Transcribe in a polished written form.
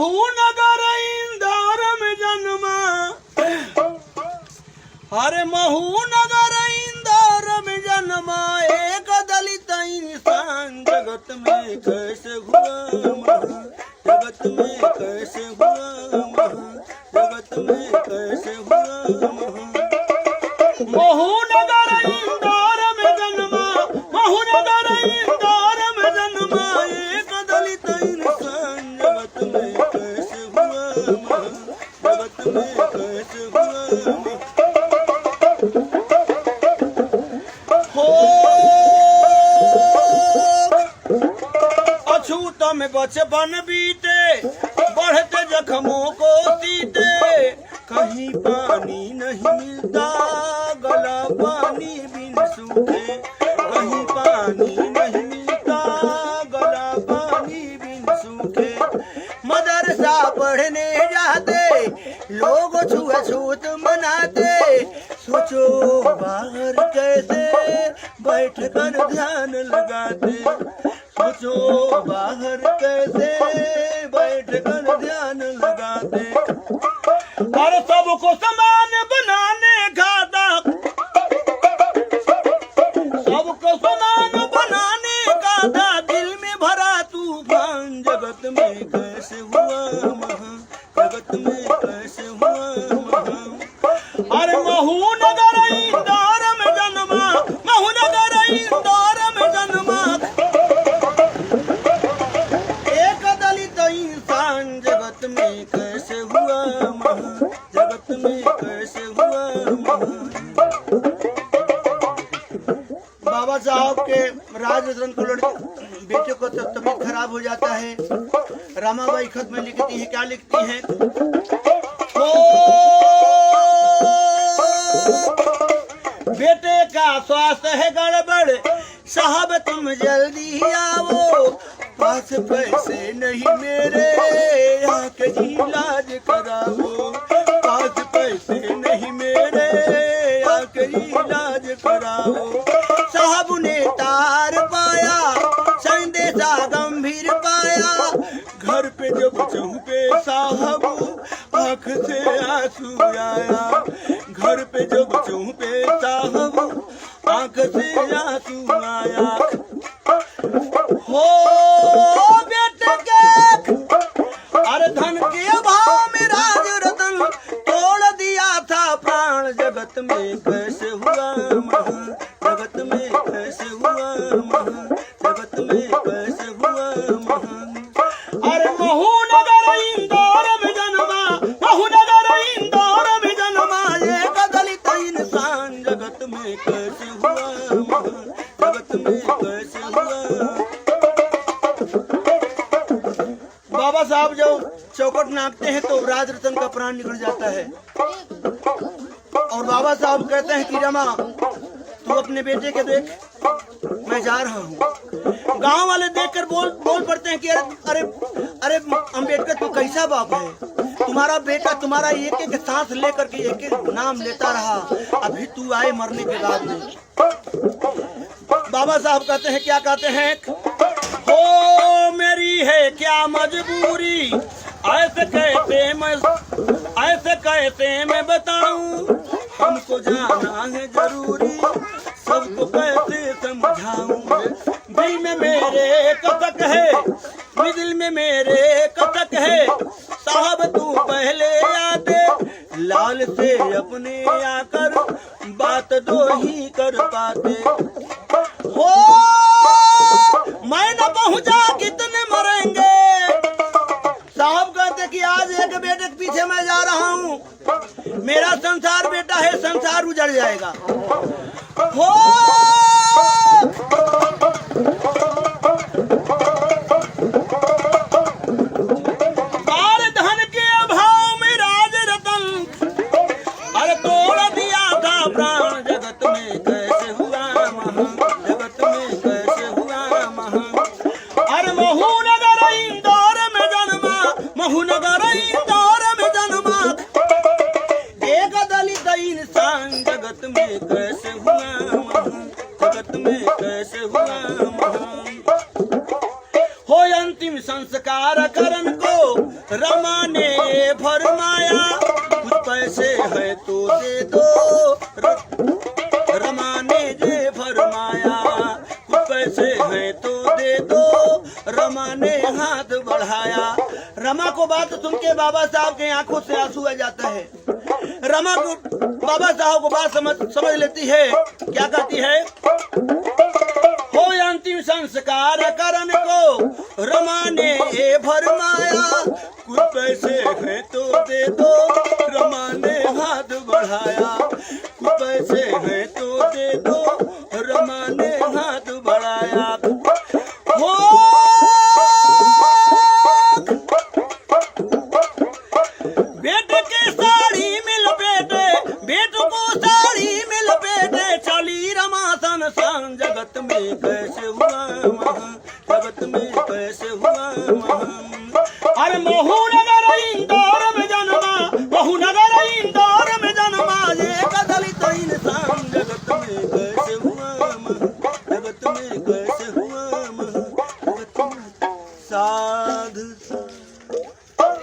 महू नगर इंदौर में जन्मा, अरे महू नगर इंदौर में जन्मा, एक दलित इंसान जगत में कैसे हुआ, जगत में कैसे हुआ, जगत में कैसे हुआ। महू नगर इंदौर में जन्मा, महू नगर इंदौर में जन्मा, एक दलित इंसान जगत में कैसे हुआ, जगत में कैसे हुआ। हो अछूत में बचपन बीते, बढ़ते जख्मों को सीते, कहीं पानी नहीं मिलता, गला पानी बिन सूखे, कहीं पानी नहीं मिलता, गला पानी बिन सूखे। मदरसा पढ़ने जाते, लोग छुआछूत मनाते, सोचो बाहर कैसे बैठ कर ध्यान लगाते, सोचो बाहर कैसे बैठ कर ध्यान लगाते। और सबको समान बनाने का दाग, सबको समान बनाने का था, दिल में भरा तूफान जगत में कैसे हुआ महा, जगत में कैसे हुआ महा। अरे महू नगर इंदौर में जन्मा, महू नगर इंदौर में जन्मा, एक दलित इंसान जगत में कैसे हुआ महा, जगत में कैसे हुआ महा। बाबा साहब के राज रतन को बेटे को तबीयत खराब हो जाता है। रामाबाई खत में लिखती है, क्या लिखती है? बेटे का स्वास्थ्य है गड़बड़, साहब तुम जल्दी आओ, पास पैसे नहीं मेरे, आके इलाज कराओ, पास पैसे नहीं मेरे, आके इलाज कराओ। साहब ने तार पाया, संदेशा गंभीर पाया, घर पे जब चौंके साहब आँख से आंसू आया, घर पे जब चौंके साहब आँख से आंसू आया। हो बेटे के अरे धन के अभाव में राज रतन तोड़ दिया था प्राण, जगत में कैसे हुआ महा, जगत में कैसे हुआ महा, जगत में कैसे हुआ महा। अरे महू नगर इंदौर में जन्मा, महू नगर इंदौर में जन्मा, एक दलित इंसान जगत में कैसे हुआ महा, जगत में कैसे हुआ। बाबा साहब जब चौकट नापते हैं तो राज रतन का प्राण निकल जाता है, और बाबा साहब कहते हैं कि रमा तू अपने बेटे के देख, मैं जा रहा हूँ। गांव वाले देखकर बोल पड़ते हैं कि अरे अरे अम्बेडकर तू कैसा बाप है, तुम्हारा बेटा तुम्हारा एक एक सांस लेकर के एक एक नाम लेता रहा, अभी तू आए मरने के बाद में। बाबा साहब कहते हैं, क्या कहते हैं? हो मेरी है क्या मजबूरी, ऐसे कहते मैं बताऊं, हमको जाना है जरूरी, सबको कैसे समझाऊं। दिल में मेरे कसक है, दिल में मेरे कसक है, साहब तू पहले आते, लाल से अपने आकर बात दो ही कर पाते। हो मैं न पहुंचा कितने मरेंगे, साहब कहते कि आज एक बेटे के पीछे मैं जा रहा हूँ, मेरा संसार बेटा है, संसार उजड़ जाएगा। हो धन के अभाव में राज रतन अरे तोड़ दिया था प्राण, जगत में कैसे हुआ महा, जगत में कैसे हुआ महा। अरे महू नगर इंदौर में जन्मा, महू नगर इंदौर में जन्मा, एक दलित इंसान जगत में कैसे हुआ महा, जगत में कैसे हुआ महा। रमा ने फरमाया कुछ पैसे है तो दे दो। रमा ने जे फरमाया कुछ पैसे है तो दे दो। रमा ने हाथ बढ़ाया। रमा को बात सुन के बाबा साहब के आंखों से आंसू आ जाता है। रमा को बाबा साहब को बात समझ लेती है। क्या कहती है? हो अंतिम संस्कार करन को रमा ने फरमाया कुछ पैसे है तो दे दो। रमा ने हाथ बढ़ाया कुछ पैसे है तो दे दो। रमा ने हाथ बढ़ाया। हो बेटे के साड़ी में लपेटे, बेटों को साड़ी में लपेटे चली रमा सन जगत में कैसे हुआ जगत में